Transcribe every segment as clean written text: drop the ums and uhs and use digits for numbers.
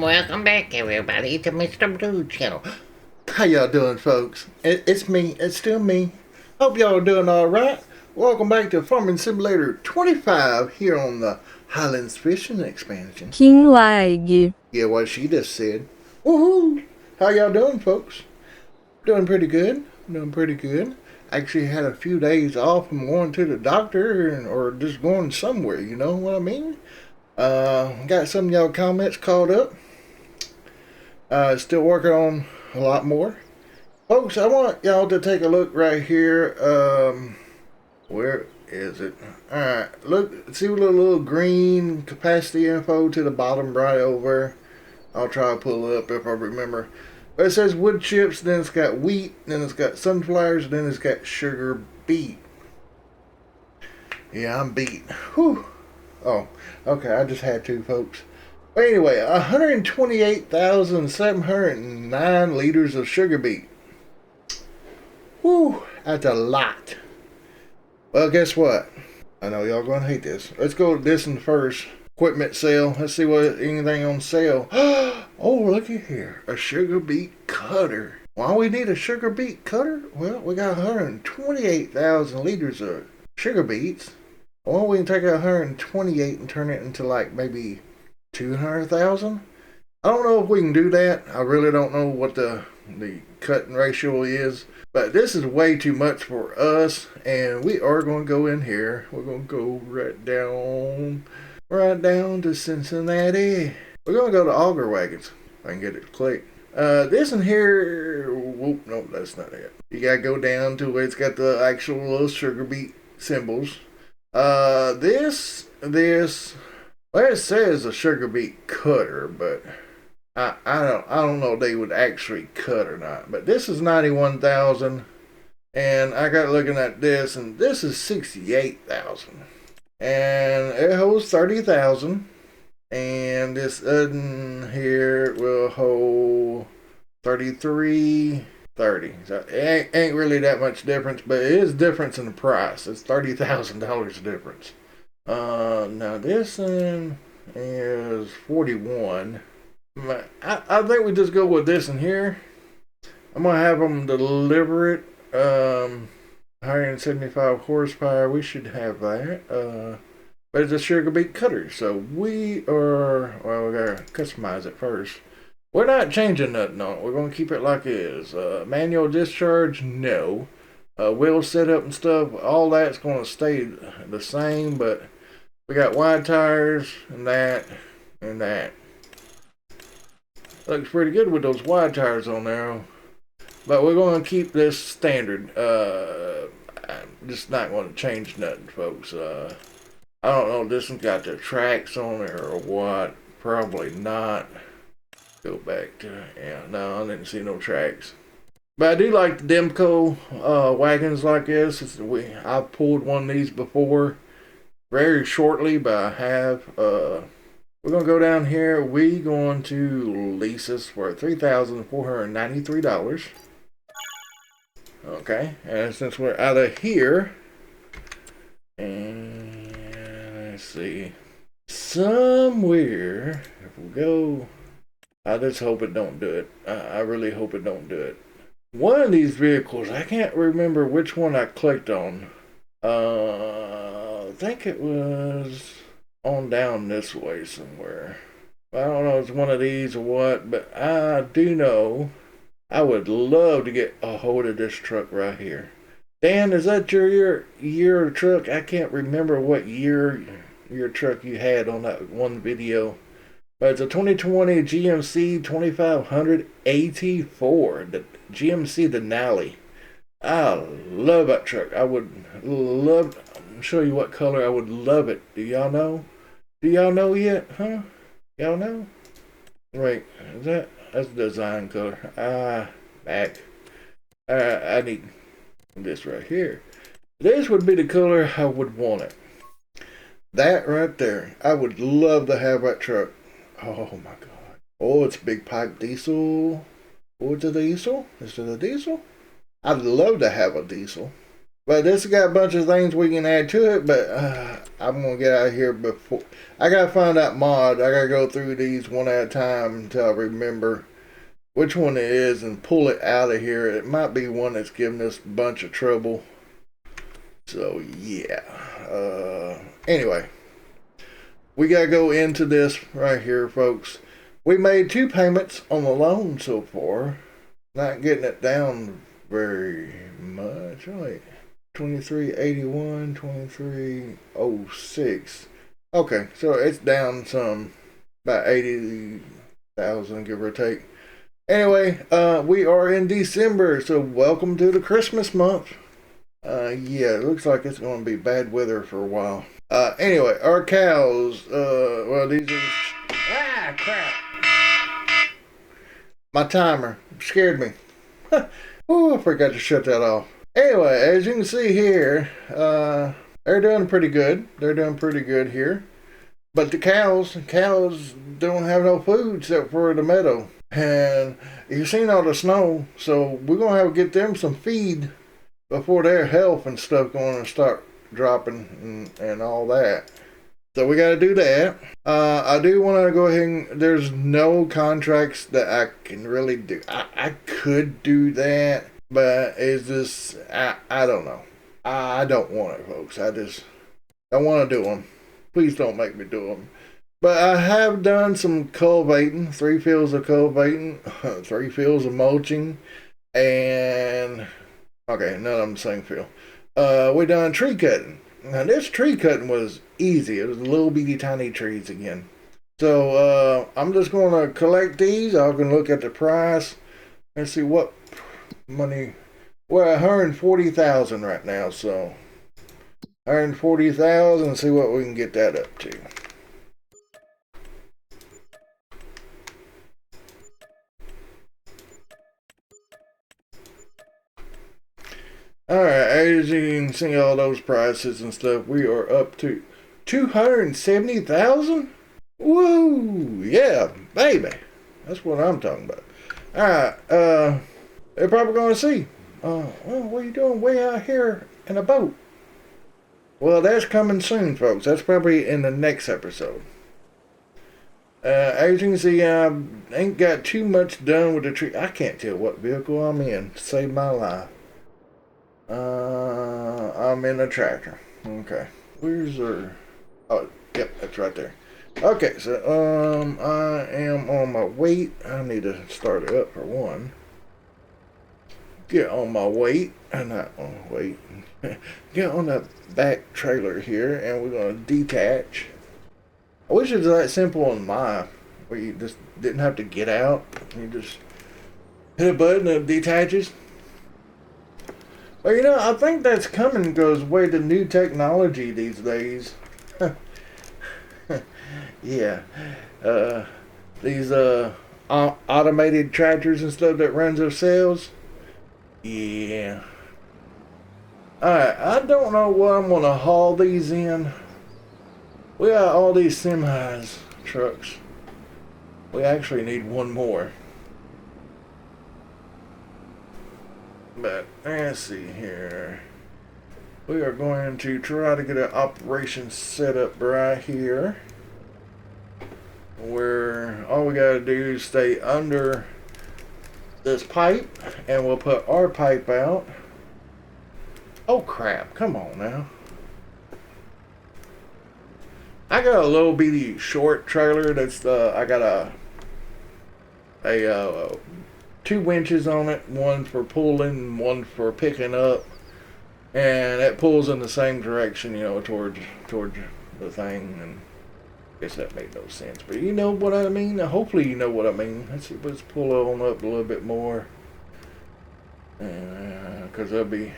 Welcome back, everybody, to Mr. Blue Channel. How y'all doing, folks? It's me. It's still me. Hope y'all are doing all right. Welcome back to Farming Simulator 25 here on the Highlands Fishing Expansion. Yeah, what she just said. Woohoo! How y'all doing, folks? Doing pretty good. Doing pretty good. Actually had a few days off from going to the doctor or just going somewhere, you know what I mean? Got some of y'all comments caught up. Still working on a lot more. Folks, I want y'all to take a look right here. Where is it? Alright, look, see the little green capacity info to the bottom right over. I'll try to pull it up if I remember. But it says wood chips, then it's got wheat, then it's got sunflowers, then it's got sugar beet. Yeah, I'm beat. Whew. Oh, okay, I just had to, folks. But anyway, 128,709 liters of sugar beet. Whew, that's a lot. Well, guess what? I know y'all gonna hate this. Let's go to this one first. Equipment sale. Let's see what anything on sale. Oh, looky here. A sugar beet cutter. Why we need a sugar beet cutter? Well, we got 128,000 liters of sugar beets. Well, we can take 128 and turn it into like maybe 200,000. I don't know if we can do that. I really don't know what the cutting ratio is. But this is way too much for us. And we are going to go in here. We're going to go right down to Cincinnati. We're going to go to auger wagons. If I can get it to click. This in here. Whoop, nope, that's not it. You got to go down to where it's got the actual little sugar beet symbols. This. Well, it says a sugar beet cutter, but I don't know if they would actually cut or not. But this is 91,000, and I got looking at this, and this is 68,000, and it holds 30,000, and this other here will hold 3330. So it ain't really that much difference, but it is difference in the price. It's $30,000 difference. Now this one is 41. I think we just go with this in here. I'm gonna have them deliver it. 175 horsepower. We should have that. But it's a sugar beet cutter, so we gotta customize it first. We're not changing nothing on it. We're gonna keep it like it is. Manual discharge, no. Wheel setup and stuff, all that's gonna stay the same, but we got wide tires and that and that. Looks pretty good with those wide tires on there. But we're going to keep this standard. I'm just not going to change nothing, folks. I don't know if this one's got the tracks on it or what. Probably not. Go back to, yeah, no, I didn't see no tracks. But I do like the Demco wagons like this. I've pulled one of these before. Very shortly, but I have. We're going to go down here. We're going to lease this for $3,493. Okay, and since we're out of here, and let's see, somewhere, if we go, I just hope it don't do it. I really hope it don't do it. One of these vehicles, I can't remember which one I clicked on. I think it was on down this way somewhere. I don't know if it's one of these or what, but I do know I would love to get a hold of this truck right here. Dan, is that your year truck? I can't remember what year your truck you had on that one video. But it's a 2020 GMC 2500 AT4, the GMC Denali. I love that truck. I would love, I'll show you what color I would love it. Do y'all know? Do y'all know yet? Huh? Y'all know? Wait, that's the design color. Back. I need this right here. This would be the color I would want it. That right there. I would love to have that truck. Oh my God. Oh, it's big pipe diesel. Oh, it's a diesel? Is it a diesel? I'd love to have a diesel. But this has got a bunch of things we can add to it, but I'm going to get out of here before. I got to find that mod. I got to go through these one at a time until I remember which one it is and pull it out of here. It might be one that's giving us a bunch of trouble. So, yeah. Anyway, we got to go into this right here, folks. We made 2 payments on the loan so far. Not getting it down very much. Right. 2381, 2306. Okay, so it's down some, about 80,000, give or take. Anyway, we are in December, so welcome to the Christmas month. Yeah, it looks like it's going to be bad weather for a while. Anyway, our cows, well, these are... Ah, crap. My timer scared me. Oh, I forgot to shut that off. Anyway, as you can see here, they're doing pretty good. They're doing pretty good here. But the cows don't have no food except for the meadow. And you've seen all the snow, so we're going to have to get them some feed before their health and stuff going to start dropping and all that. So we got to do that. I do want to go ahead and, there's no contracts that I can really do. I could do that, but is this, I don't know. I don't want it, folks. I just don't want to do them. Please don't make me do them. But I have done some cultivating, 3 fields of cultivating, 3 fields of mulching, and, okay, none of them same field. We done tree cutting. Now this tree cutting was easy. It was little bitty tiny trees again. So I'm just going to collect these. I can look at the price and see what money. We're at 140,000 right now, so 140,000. See what we can get that up to. Alright, as you can see all those prices and stuff, we are up to 270,000? Woo! Yeah, baby. That's what I'm talking about. Alright, they're probably going to see. Well, what are you doing way out here in a boat? Well, that's coming soon, folks. That's probably in the next episode. As you can see, I ain't got too much done with the tree. I can't tell what vehicle I'm in to save my life. I'm in a tractor. Okay. Where's her? Oh, yep, that's right there. Okay, so, I am on my weight. I need to start it up for one. Get on my weight. Not on weight. Get on the back trailer here, and we're going to detach. I wish it was that simple on my, where you just didn't have to get out. You just hit a button and it detaches. Well, you know, I think that's coming because way the new technology these days. Yeah. These automated tractors and stuff that runs themselves. Yeah. Alright, I don't know what I'm going to haul these in. We got all these semis, trucks. We actually need one more. But let's see here. We are going to try to get an operation set up right here, where all we got to do is stay under this pipe, and we'll put our pipe out. Oh crap, come on now. I got a little bitty short trailer that's I got a 2 winches on it, one for pulling, one for picking up, and it pulls in the same direction, you know, towards the thing. And I guess that made no sense, but you know what I mean. Hopefully you know what I mean. Let's pull on up a little bit more, because that'll be,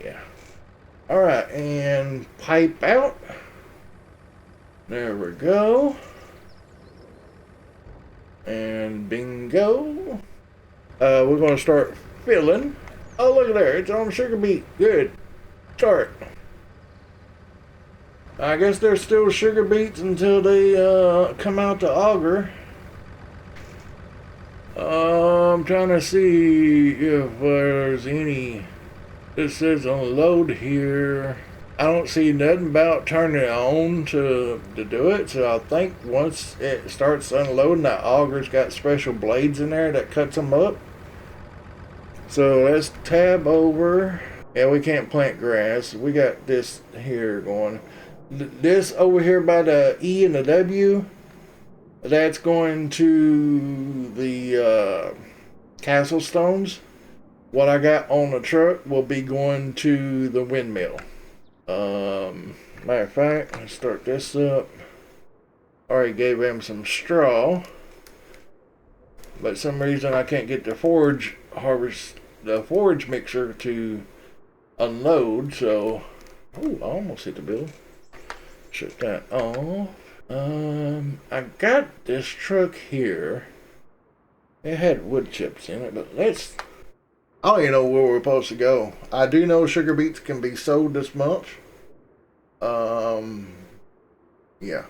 yeah. All right, and pipe out. There we go. And bingo. We're going to start filling. Oh, look at there. It's on sugar beet. Good. Start. I guess there's still sugar beets until they come out to auger. I'm trying to see if there's any It says unload here. I don't see nothing about turning it on to do it, so I think once it starts unloading, that auger's got special blades in there that cuts them up. So let's tab over. Yeah, we can't plant grass. We got this here going. This over here by the E and the W, that's going to the castle stones. What I got on the truck will be going to the windmill. Matter of fact, let's start this up. Already gave him some straw, but some reason I can't get the forage mixer to unload. So, oh, I almost hit the bill. Shut that off. I got this truck here. It had wood chips in it, but let's. I don't even know where we're supposed to go. I do know sugar beets can be sold this month. Yeah.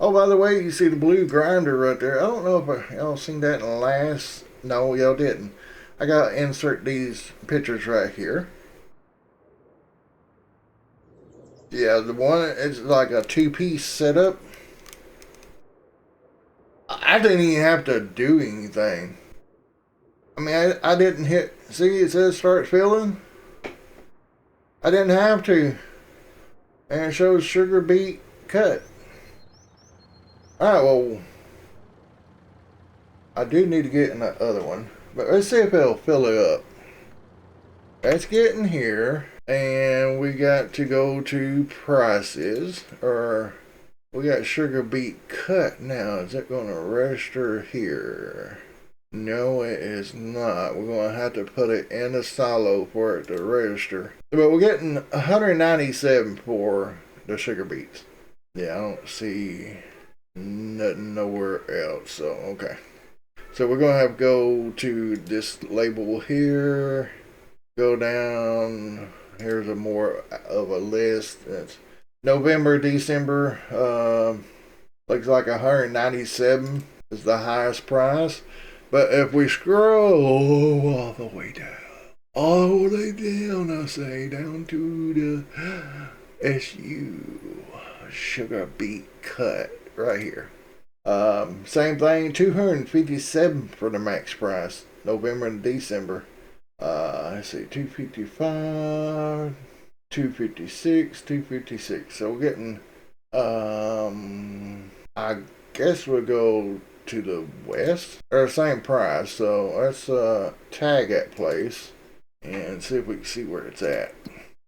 Oh, by the way, you see the blue grinder right there. I don't know if y'all seen that in the last. No, y'all didn't. I gotta insert these pictures right here. Yeah, the one is like a two-piece setup. I didn't even have to do anything. I mean, I didn't hit. See, it says start filling. I didn't have to. And it shows sugar beet cut. Alright, well, I do need to get in that other one. But let's see if it'll fill it up. Let's get in here. And we got to go to prices. Or we got sugar beet cut now. Is it going to register here? No, it is not. We're going to have to put it in a silo for it to register. But we're getting 197 for the sugar beets. Yeah, I don't see nothing nowhere else. So, okay. So we're going to have to go to this label here. Go down. Here's a more of a list. That's November, December. Looks like 197 is the highest price. But if we scroll all the way down, all the way down, I say, down to the SU, sugar beet cut, right here. Same thing, 257 for the max price, November and December. Let's see, 255, 256, 256. So we're getting, I guess we'll go to the west, or same price. So let's tag that place and see if we can see where it's at.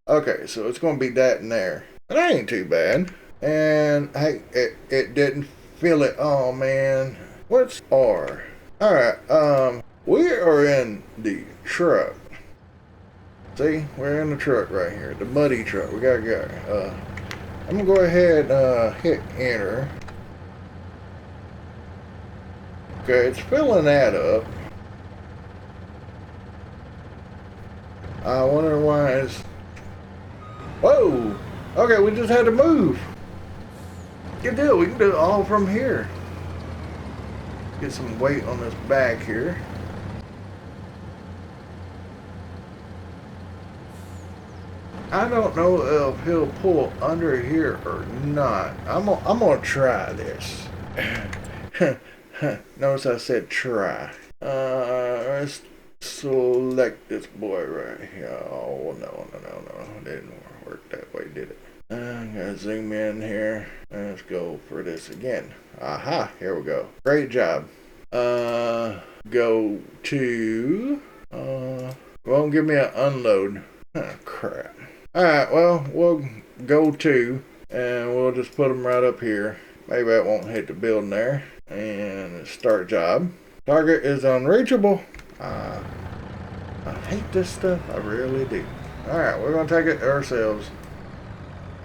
Okay, so it's gonna be that in there. That ain't too bad. And hey, it didn't fill it. Oh man, what's R? All right, we are in the truck. See, we're in the truck right here, the muddy truck. We gotta go. I'm gonna go ahead and hit enter. Okay, it's filling that up. I wonder why it's... Whoa! Okay, we just had to move. Good deal, we can do it all from here. Get some weight on this back here. I don't know if he'll pull under here or not. I'm gonna try this. Notice I said try. Let's select this boy right here. Oh, no. It didn't work that way, did it? I'm gonna zoom in here. Let's go for this again. Aha, here we go. Great job. Go to... won't give me an unload. Oh, crap. Alright, well, we'll go to, and we'll just put them right up here. Maybe that won't hit the building there. And start job. Target is unreachable. I hate this stuff. I really do. Alright, we're going to take it ourselves.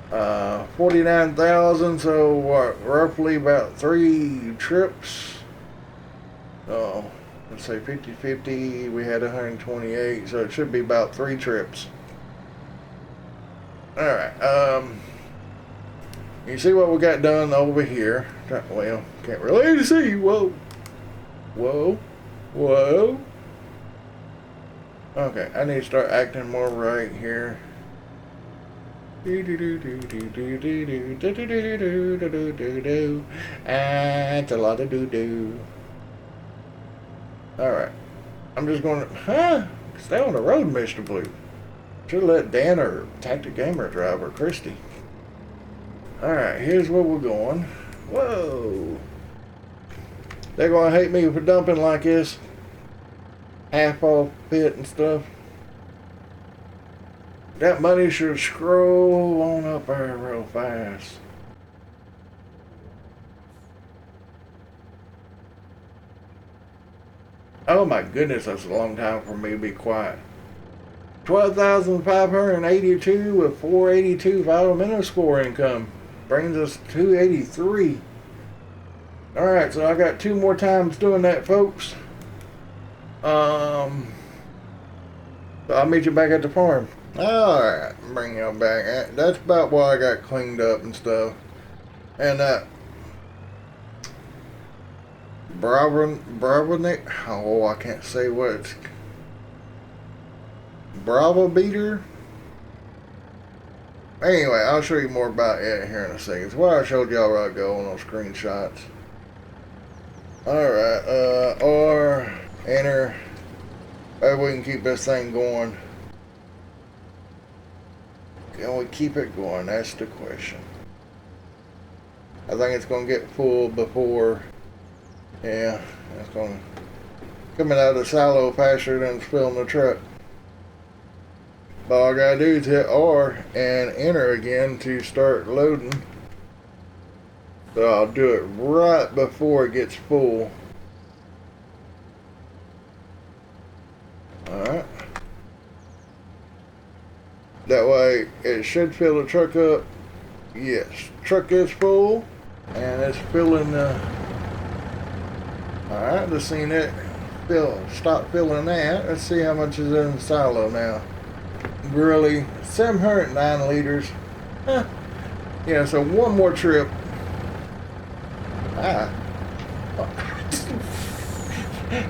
49,000, so what? Roughly about 3 trips. Oh, let's say 50-50. We had 128, so it should be about 3 trips. Alright, you see what we got done over here? Well, can't really see. Whoa. Okay, I need to start acting more right here. That's a lot of doo-doo. Alright. I'm just going to... Stay on the road, Mr. Blue. Should let Dan or Tactic Gamer drive, or Cristi. Alright, here's where we're going. Whoa. They're going to hate me for dumping like this. Half off pit and stuff. That money should scroll on up there real fast. Oh my goodness, that's a long time for me to be quiet. 12,582 with 482 vital minute score income. Brings us 283. Alright, so I got 2 more times doing that, folks. So I'll meet you back at the farm. Alright, bring y'all back. That's about why I got cleaned up and stuff. And Bravonic, oh, I can't say what it's. Bravo beater. Anyway, I'll show you more about it here in a second. It's what I showed y'all right ago on those screenshots. Alright, R, enter. Maybe we can keep this thing going. Can we keep it going? That's the question. I think it's going to get full before. Yeah, it's going to. Coming out of the silo faster than it's filling the truck. But all I gotta do is hit R and enter again to start loading. So I'll do it right before it gets full. Alright. That way it should fill the truck up. Yes, truck is full and it's filling alright, just seen it stop filling that. Let's see how much is in the silo now. Really, 709 liters. Huh. Yeah, so one more trip.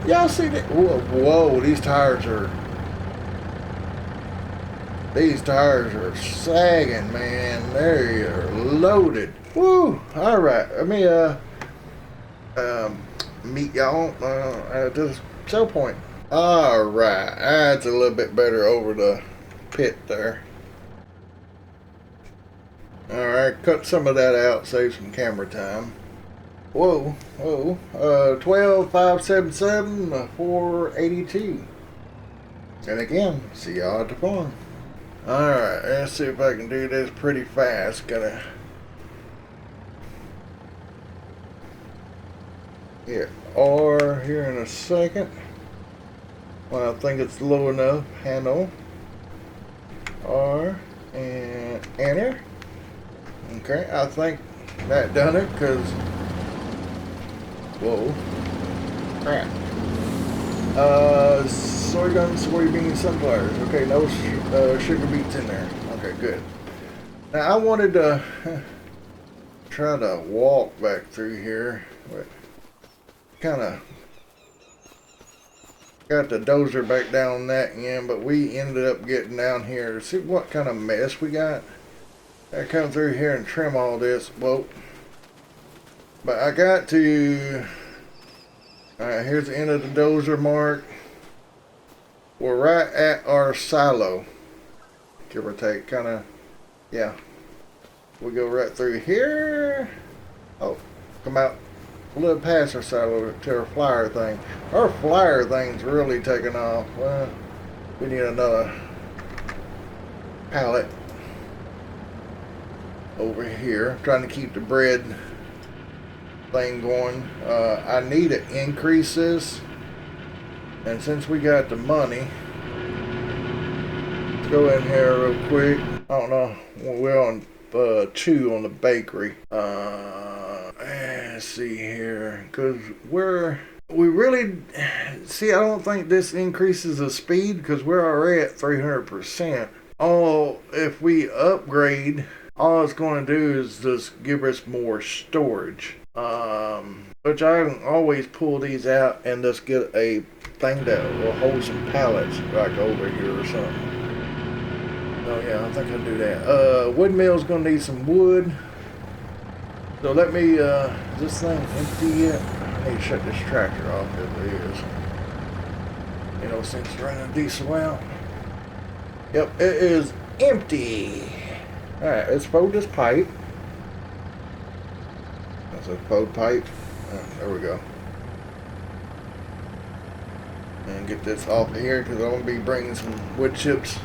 Y'all see that? Whoa, these tires are sagging, man. They are loaded. Woo! Alright, let me meet y'all at this show point. Alright, that's a little bit better over the pit there. Alright, cut some of that out, save some camera time. Whoa, 12,577, 482. And again, see y'all at the farm. Alright, let's see if I can do this pretty fast. Gotta hit R here in a second. Well, I think it's low enough. Handle. R and enter. Okay, I think that done it because. Whoa. Crap. Soybeans, sunflowers. Okay, no sugar beets in there. Okay, good. Now I wanted to try to walk back through here, but kind of got the dozer back down that end, but we ended up getting down here to see what kind of mess we got. I come through here and trim all this. Whoa. But I got to. Alright, here's the end of the dozer mark. We're right at our silo. Give or take, kind of. Yeah. We go right through here. Oh, come out a little past our silo to our flyer thing. Our flyer thing's really taking off. Well, we need another pallet over here. Trying to keep the bread thing going. I need to increase this, and since we got the money, let's go in here real quick. I don't know, we're on 2 on the bakery. Let's see here, because we really see, I don't think this increases the speed because we're already at 300%. If we upgrade, all it's going to do is just give us more storage. Which I can always pull these out and just get a thing that will hold some pallets like over here or something. Oh yeah, I think I'll do that. Wood mill's gonna need some wood. So let me, is this thing empty yet? I need to shut this tractor off if it is. You know, since it's running diesel out. Yep, it is empty. Alright, let's fold this pipe. That's a fold pipe. There we go. And get this off of here because I'm going to be bringing some wood chips.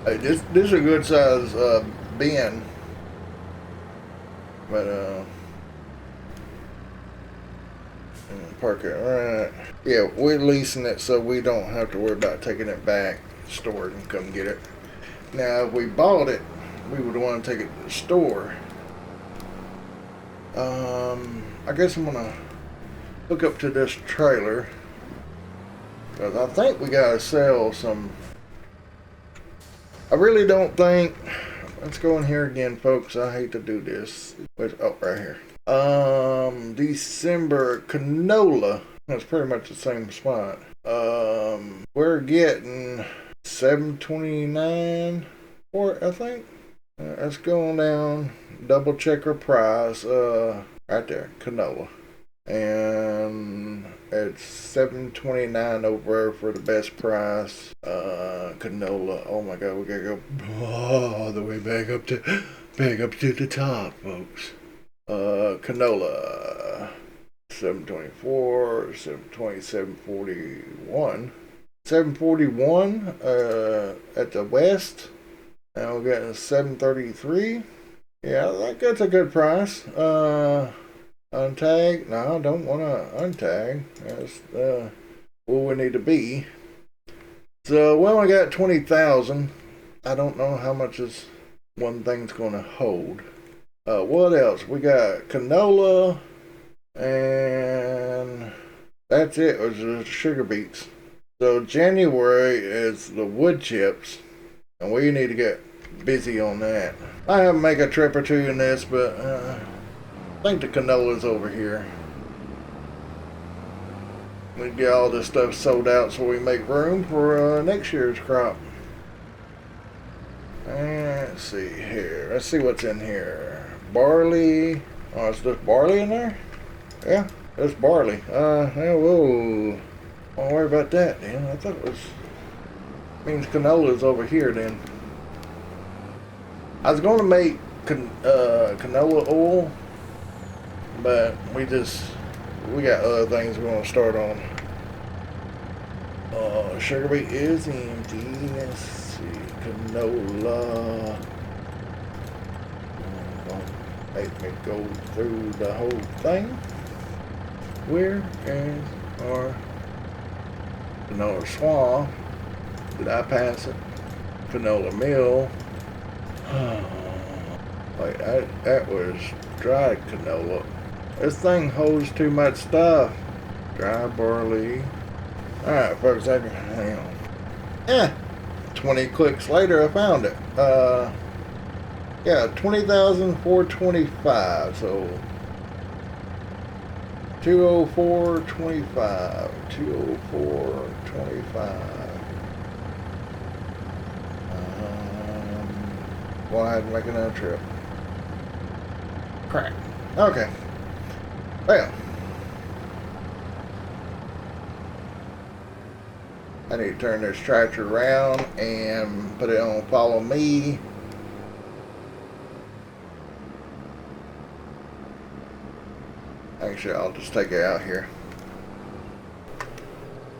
Hey, this is a good size bin. But, park it right. Yeah, we're leasing it so we don't have to worry about taking it back, store it, and come get it. Now, if we bought it, we would want to take it to the store. I guess I'm gonna hook up to this trailer because I think we gotta sell some. I really don't think. Let's go in here again, folks. I hate to do this. Oh, right here. December canola. That's pretty much the same spot. We're getting $7.29 for it, I think. Let's go down. Double check our price. Right there, canola. And it's $7.29 over for the best price. Canola. Oh my God, we gotta go all the way back up to the top, folks. Canola. 724, 720, 741. 741 at the west. Now we're getting 733. Yeah, I think that's a good price. Untag? No, I don't want to untag. That's where we need to be. So we only got 20,000. I don't know how much this one thing's going to hold. What else? We got canola, and that's it. It was the sugar beets. So January is the wood chips, and we need to get busy on that. I have to make a trip or two in this, but I think the canola's over here. We get all this stuff sold out so we make room for next year's crop. And let's see here. Let's see what's in here. Barley. Oh, is there barley in there? Yeah, there's barley. Yeah, we'll don't worry about that then. I thought it was means canola's over here then. I was going to make canola oil, but we got other things we're going to start on. Sugar beet is empty. Let's see, canola. Don't make me go through the whole thing. Where is our canola swamp? Did I pass it? Canola mill. Wait, that was dried canola. This thing holds too much stuff. Dry barley. Alright, folks, hang on. 20 clicks later, I found it. Yeah, 20,425. So 204.25. 204.25. Well, I had to make another trip. Crap. Okay. Well, I need to turn this tractor around and put it on follow me. Actually, I'll just take it out here.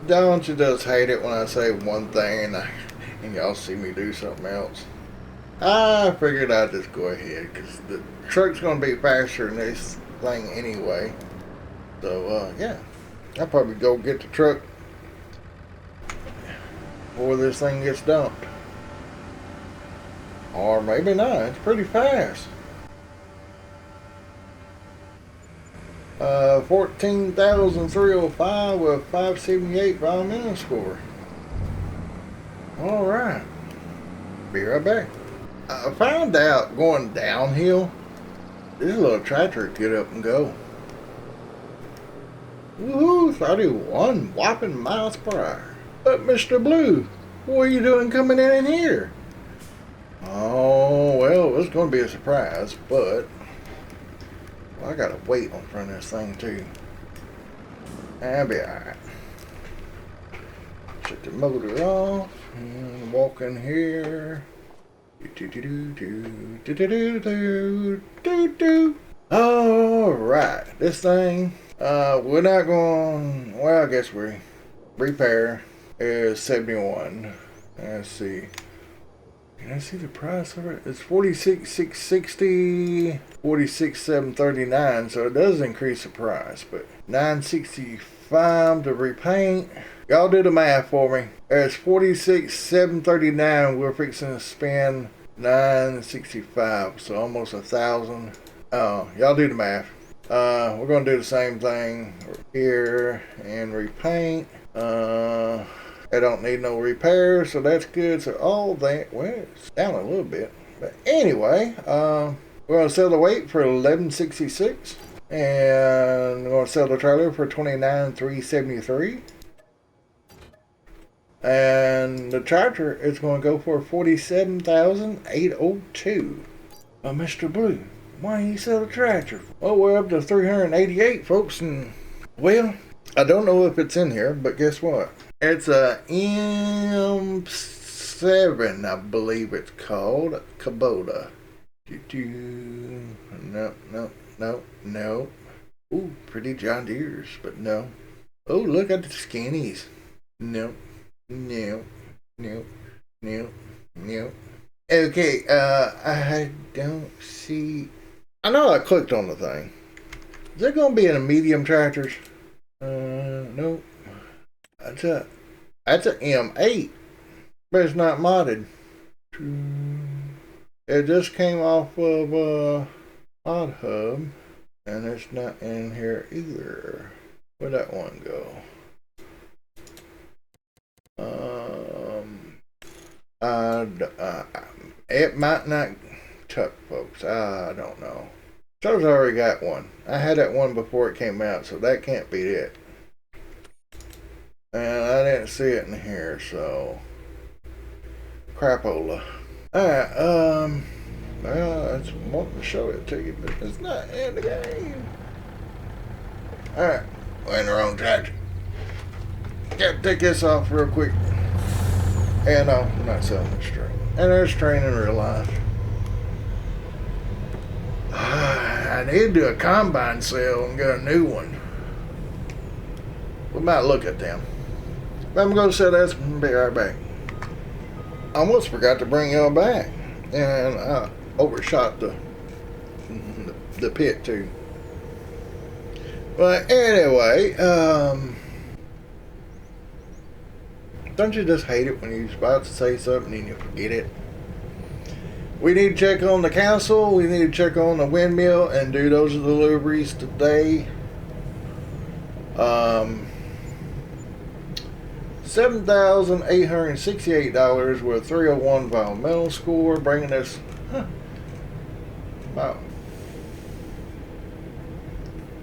Don't you just hate it when I say one thing and y'all see me do something else? I figured I'd just go ahead because the truck's going to be faster than this thing anyway. So, yeah. I'll probably go get the truck before this thing gets dumped. Or maybe not. It's pretty fast. 14,305 with 578 5-minute score. Alright. Be right back. I found out going downhill, this little tractor could get up and go. Woohoo, 31 whopping miles per hour. But Mr. Blue, what are you doing coming in here? Oh, well, it's going to be a surprise, but well, I got to wait on front of this thing, too. I'll be alright. Shut the motor off and walk in here. Alright, this thing, we're not going, well, I guess we repair is 71. Let's see. Can I see the price of it? It's 46,660, 46,739, so it does increase the price, but 965 to repaint. Y'all do the math for me. It's 46,739. We're fixing to spend 965, so almost 1,000. Y'all do the math. We're gonna do the same thing here and repaint. I don't need no repair, so that's good. So all that, well, it's down a little bit, but anyway, we're gonna sell the weight for $11.66, and we're gonna sell the trailer for $29,373. And the tractor is going to go for $47,802. Mr. Blue, why don't you sell the tractor? Well, we're up to 388, folks, and well, I don't know if it's in here, but guess what? It's a M7, I believe it's called, Kubota. No. Ooh, pretty John Deere's, but no. Oh, look at the skinnies. No. Okay, I don't see. I know I clicked on the thing. Is it going to be in a medium tractors? Nope. That's a M8, but it's not modded. It just came off of Mod Hub, and it's not in here either. Where'd that one go? It might not tuck, folks. I don't know. So's I already got one. I had that one before it came out, so that can't be it. And I didn't see it in here, so crapola. Alright, well, it's wanting to show it to you, but it's not in the game. Alright, we're in the wrong tractor. Gotta take this off real quick. And no, I'm not selling this train. And there's train in real life. I need to do a combine sale and get a new one. We might look at them. But I'm going to sell this and be right back. I almost forgot to bring y'all back. And I overshot the pit too. But anyway, don't you just hate it when you're about to say something and you forget it? We need to check on the council. We need to check on the windmill and do those deliveries today. $7,868 with 301 environmental score, bringing us about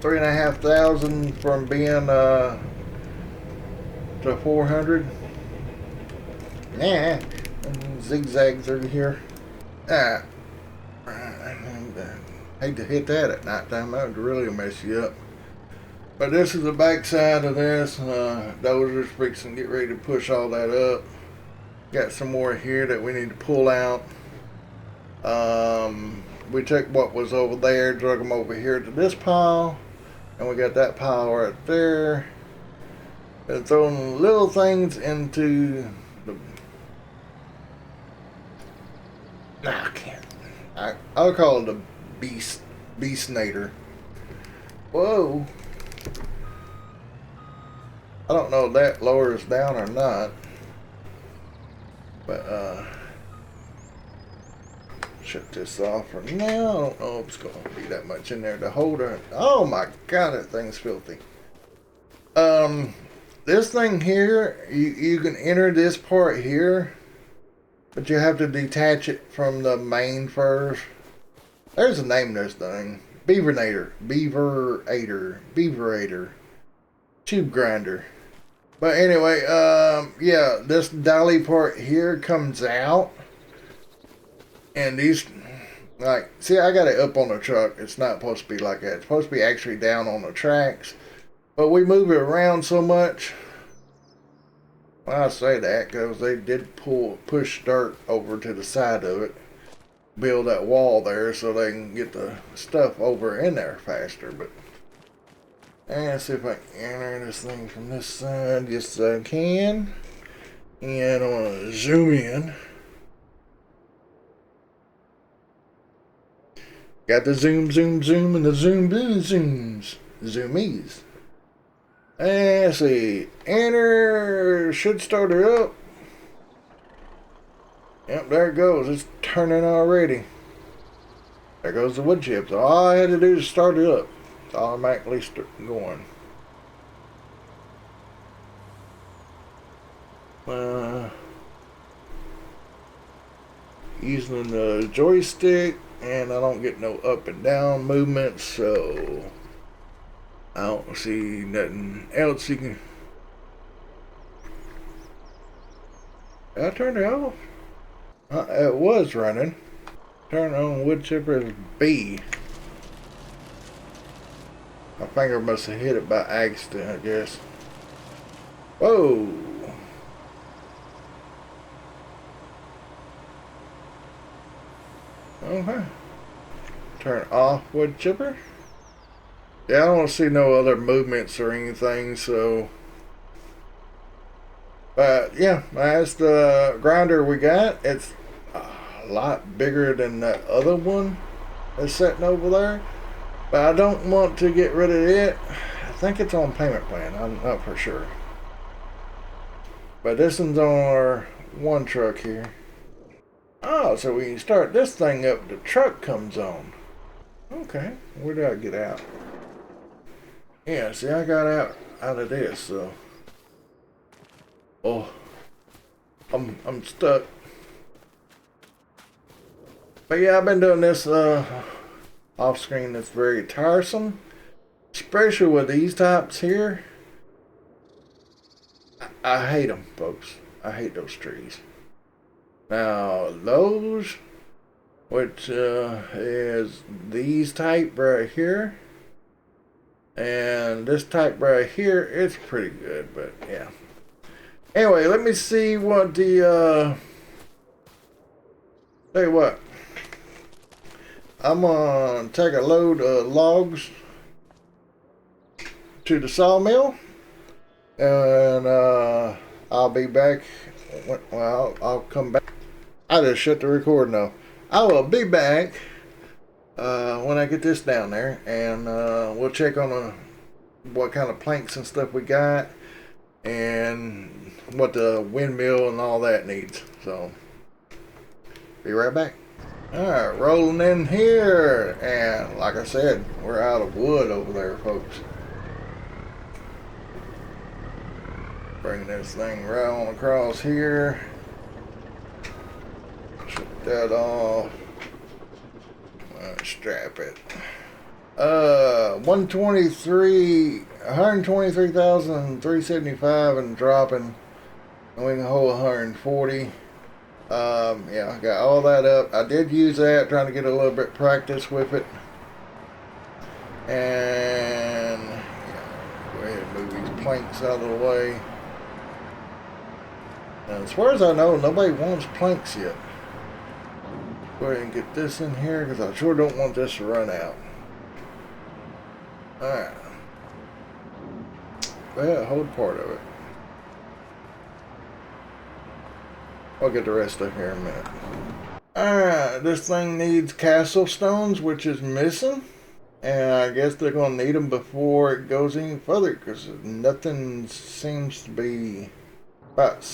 3,500 from being to 400. Yeah, zigzag through here. I hate to hit that at nighttime. That would really mess you up. But this is the back side of this. Dozer's fixing to get ready to push all that up. Got some more here that we need to pull out. We took what was over there, drug them over here to this pile, and we got that pile right there. And throwing little things into the. Nah, I can't. I'll call it a beastnator. Whoa. I don't know if that lowers down or not. But shut this off for now. I don't know if it's going to be that much in there to hold her. Oh my god, that thing's filthy. This thing here, you can enter this part here, but you have to detach it from the main first. There's a name to this thing. Beaverator. tube grinder. But anyway, yeah, this dolly part here comes out. And these, like, see, I got it up on the truck. It's not supposed to be like that. It's supposed to be actually down on the tracks. But we move it around so much. Well, I say that because they did push dirt over to the side of it. Build that wall there so they can get the stuff over in there faster. But let's see if I can enter this thing from this side. Yes, I can. And I want to zoom in. Got the zoom, and the zoom, zooms. Zoomies. And let's see. Enter. Should start her up. Yep, there it goes. It's turning already. There goes the wood chips. All I had to do is start it up. It's automatically going. Using the joystick, and I don't get no up and down movements, so I don't see nothing else you can. I turned it off. It was running. Turn on wood chipper as B. My finger must have hit it by accident, I guess. Whoa. Okay. Turn off wood chipper. Yeah, I don't see no other movements or anything, so. But yeah, that's the grinder we got. It's a lot bigger than that other one that's sitting over there. But I don't want to get rid of it. I think it's on payment plan. I'm not for sure. But this one's on our one truck here. Oh, so when you start this thing up, the truck comes on. Okay, where did I get out? Yeah, see, I got out of this, so. Oh, I'm stuck. But yeah, I've been doing this off screen. It's very tiresome, especially with these types here. I hate them, folks. I hate those trees. Now those, which is these type right here, and this type right here, it's pretty good. But yeah. Anyway, let me see what the tell you what. I'm gonna take a load of logs to the sawmill, and I'll be back. Well, I'll come back. I just shut the record now. I will be back when I get this down there, and we'll check on what kind of planks and stuff we got, and what the windmill and all that needs. So, be right back. Alright, rolling in here, and like I said, we're out of wood over there, folks. Bring this thing right on across here. Shut that off. Strap it. 123,375 and dropping. And we can hold 140. Yeah, I got all that up. I did use that, trying to get a little bit practice with it. And yeah, go ahead and move these planks out of the way. And as far as I know, nobody wants planks yet. Go ahead and get this in here because I sure don't want this to run out. Alright. Well, hold part of it. I'll get the rest of here in a minute. Alright, this thing needs castle stones, which is missing. And I guess they're going to need them before it goes any further, because nothing seems to be about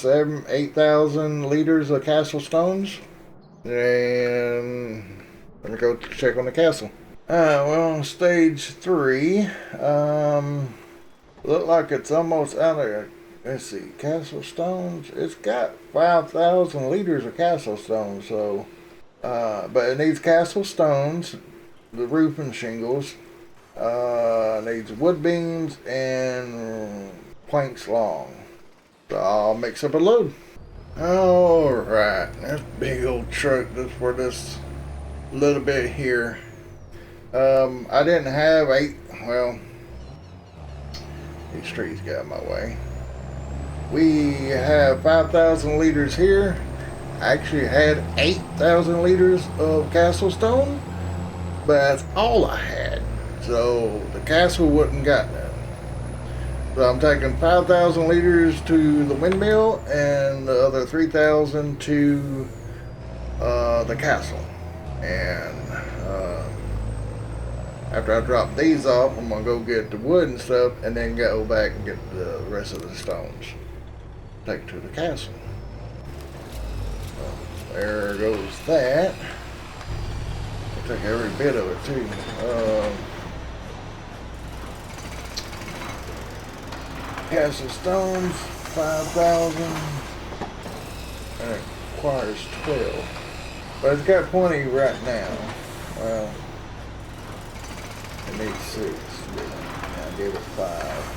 8,000 liters of castle stones. And let me go check on the castle. We're on stage 3. Look like it's almost out of. Let's see, castle stones. It's got 5,000 liters of castle stones, so but it needs castle stones, the roofing shingles, Needs wood beams and planks long. So I'll mix up a load. Alright, that's big old truck. That's for this little bit here. I didn't have these trees got in my way. We have 5,000 liters here. I actually had 8,000 liters of castle stone, but that's all I had. So the castle wouldn't got none. So I'm taking 5,000 liters to the windmill and the other 3,000 to the castle. And after I drop these off, I'm gonna go get the wood and stuff, and then go back and get the rest of the stones. Take it to the castle. So there goes that. I took every bit of it too. Castle stones, 5,000. And it requires 12. But it's got plenty right now. Well, it needs 6. I gave it 5.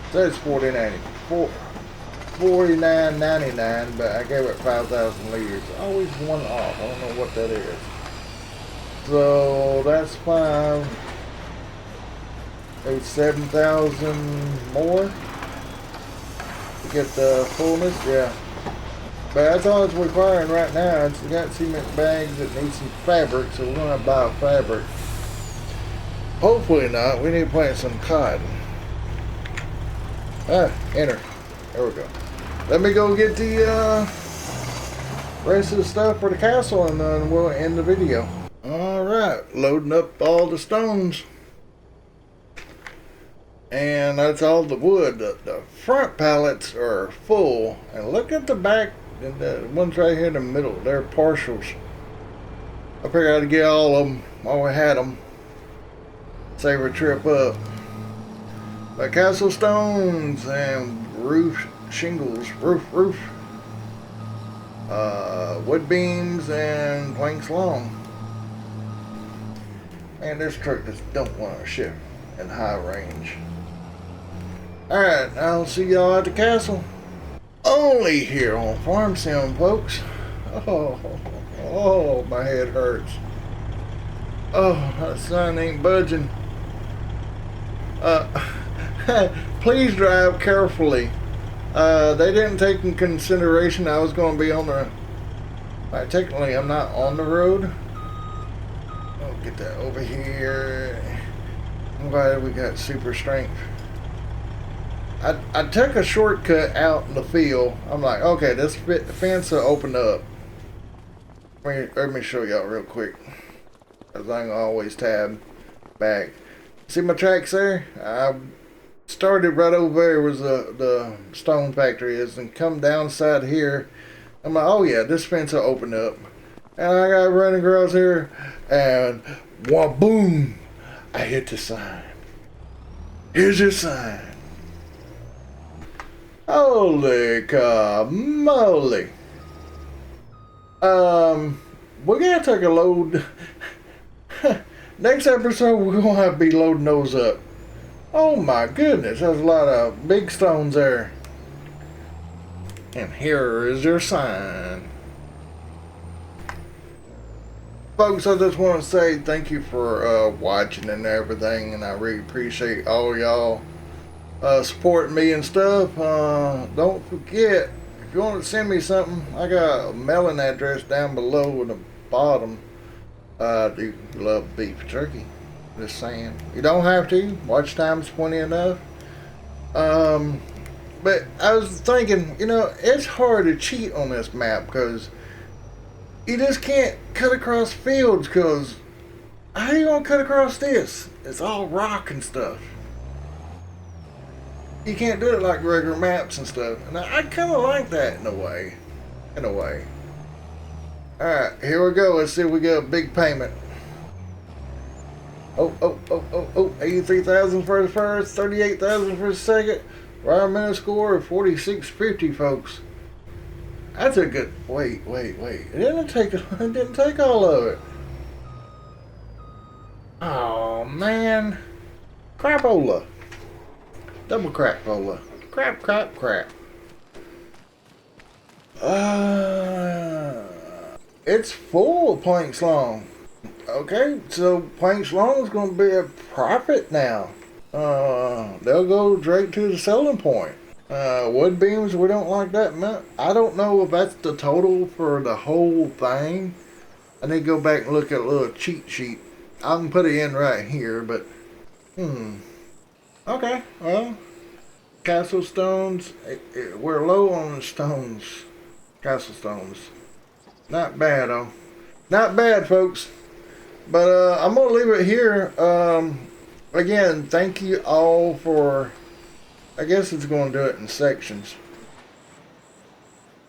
It says $49.99, but I gave it 5,000 liters. Always one off. I don't know what that is. So that's 5. Maybe 7,000 more to get the fullness. Yeah. But that's all it's requiring right now. It's got cement bags that need some fabric, so we're going to buy fabric. Hopefully not. We need to plant some cotton. Enter. There we go. Let me go get the rest of the stuff for the castle, and then we'll end the video. Alright, loading up all the stones. And that's all the wood. The front pallets are full. And look at the back. The ones right here in the middle. They're partials. I figured I'd get all of them while we had them. Save a trip up. But castle stones and roof shingles. Roof. Wood beams and planks long. Man, this truck just don't want to shift in high range. Alright, I'll see y'all at the castle. Only here on Farm Sim, folks. Oh, my head hurts. Oh, that sun ain't budging. Please drive carefully. They didn't take in consideration I was going to be on the... technically, I'm not on the road. I'll get that over here. I'm glad we got super strength. I took a shortcut out in the field. I'm like, okay, this fence will open up. Let me show y'all real quick. Because I can always tab back. See my tracks there? I started right over there was the stone factory is, and come down side here. I'm like, oh yeah, this fence will open up. And I got running across here, and boom! I hit the sign. Here's your sign. Holy moly. We're gonna take a load. Next episode, we're gonna have to be loading those up. Oh my goodness, there's a lot of big stones there. And here is your sign. Folks, I just want to say thank you for watching and everything, and I really appreciate all y'all supporting me and stuff. Don't forget, if you want to send me something, I got a mailing address down below in the bottom. I do love beef jerky. Just saying. You don't have to. Watch time's plenty enough. But I was thinking, it's hard to cheat on this map because you just can't cut across fields, because how you gonna cut across this? It's all rock and stuff. You can't do it like regular maps and stuff. And I kind of like that in a way. Alright, here we go. Let's see if we get a big payment. Oh, 83,000 for the first, 38,000 for the second. Environmental score of 4650, folks. That's a good... Wait. It didn't take all of it. Oh man. Crapola. Double crapola. Crap, crap, crap. It's full of planks long. Okay, so planks long is going to be a profit now. They'll go straight to the selling point. Wood beams, we don't like that much. I don't know if that's the total for the whole thing. I need to go back and look at a little cheat sheet. I can put it in right here, but okay, well, castle stones. We're low on the stones. Castle stones. Not bad, though. Not bad, folks. But I'm going to leave it here. Again, thank you all for... I guess it's going to do it in sections.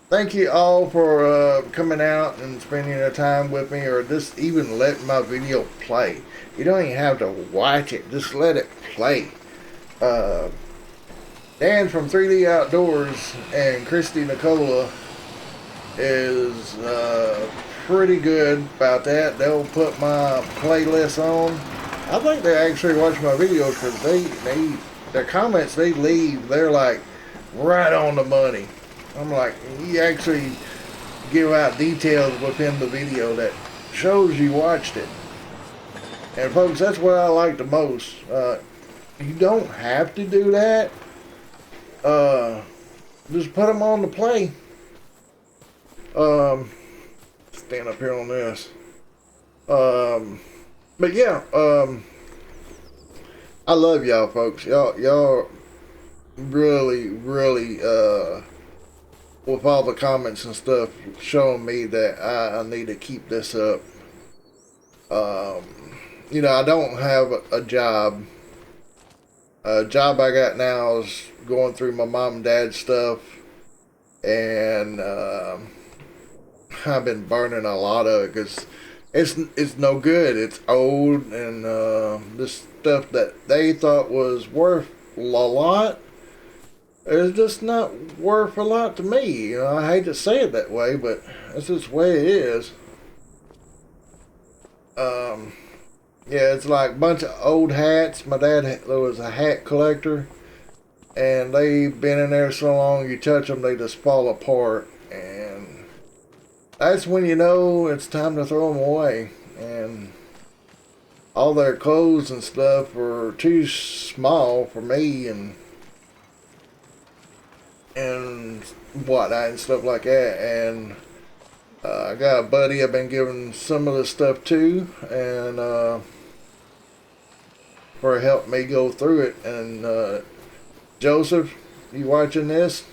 Thank you all for coming out and spending your time with me, or just even letting my video play. You don't even have to watch it. Just let it play. Dan from 3D Outdoors and Cristi Nicola is pretty good about that. They'll put my playlist on. I think they actually watch my videos because the comments they leave, they're like right on the money. I'm like, you actually give out details within the video that shows you watched it. And folks, that's what I like the most. You don't have to do that. Just put them on the play. Stand up here on this. But yeah, I love y'all, folks. Y'all really, with all the comments and stuff, showing me that I need to keep this up. You know, I don't have a job. A job I got now is going through my mom and dad's stuff, and I've been burning a lot of it because it's no good. It's old, and this stuff that they thought was worth a lot is just not worth a lot to me. You know, I hate to say it that way, but that's just the way it is. Yeah, it's like a bunch of old hats. My dad was a hat collector, and they've been in there so long, you touch them, they just fall apart. And that's when you know it's time to throw them away. And all their clothes and stuff were too small for me, and whatnot and stuff like that. And I got a buddy I've been giving some of the stuff to, and for help me go through it. And Joseph, you watching this?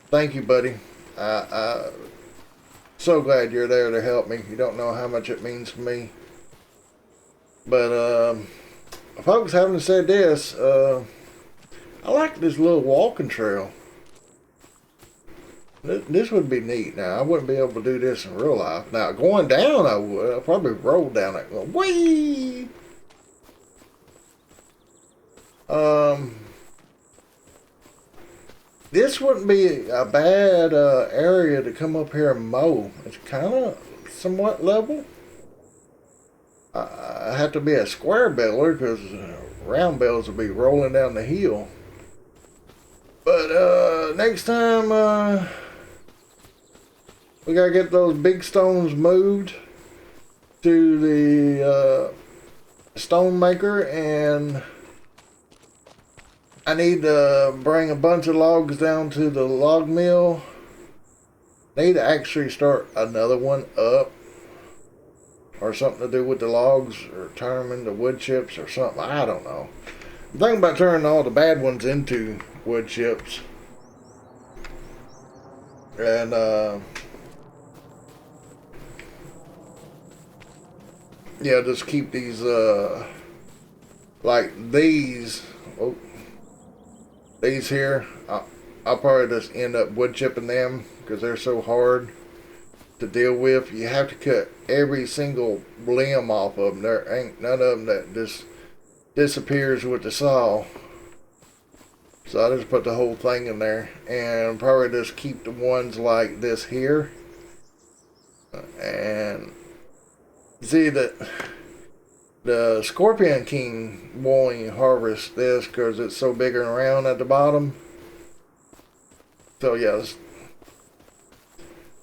Thank you, buddy. I so glad you're there to help me. You don't know how much it means to me. But folks, having said this, I like this little walking trail. This would be neat. Now, I wouldn't be able to do this in real life. Now, going down, I would. I'd probably roll down it. Whee! This wouldn't be a bad area to come up here and mow. It's kind of somewhat level. I have to be a square baler because round bales will be rolling down the hill. But next time, we gotta get those big stones moved to the stone maker, and I need to bring a bunch of logs down to the log mill. Need to actually start another one up, or something to do with the logs, or turn them into wood chips or something. I don't know. I'm thinking about turning all the bad ones into wood chips. And yeah, just keep these like these. Oh, these here, I'll probably just end up wood chipping them because they're so hard to deal with. You have to cut every single limb off of them. There ain't none of them that just disappears with the saw. So I just put the whole thing in there, and probably just keep the ones like this here. And see that The Scorpion King won't harvest this because it's so big and round at the bottom. So yes,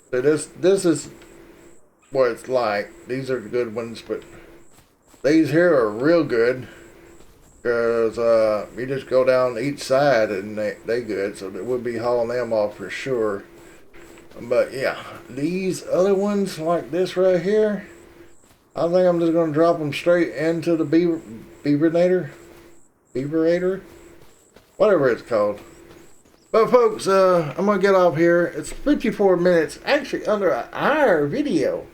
so this is what it's like. These are the good ones, but these here are real good because you just go down each side and they good. So we'll be hauling them off for sure. But yeah, these other ones like this right here, I think I'm just gonna drop them straight into the beaverator, whatever it's called. But folks, I'm gonna get off here. It's 54 minutes, actually under an hour video.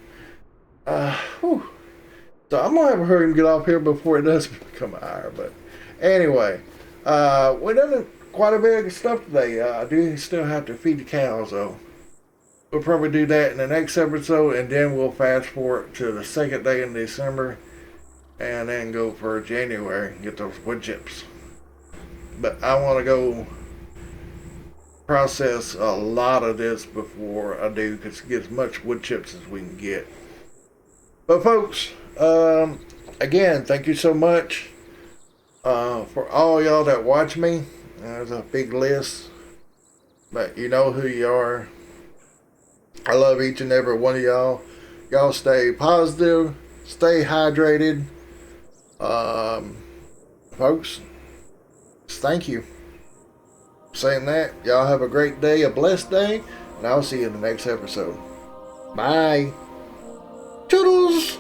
Whew. So I'm gonna have to hurry and get off here before it does become an hour. But anyway, we done quite a bit of stuff today. I do still have to feed the cows though. We'll probably do that in the next episode, and then we'll fast forward to the second day in December, and then go for January and get those wood chips. But I want to go process a lot of this before I do, because get as much wood chips as we can get. But folks, again, thank you so much for all y'all that watch me. There's a big list, but you know who you are. I love each and every one of y'all. Y'all stay positive, stay hydrated. Folks, thank you. Saying that, y'all have a great day, a blessed day, and I'll see you in the next episode. Bye. Toodles!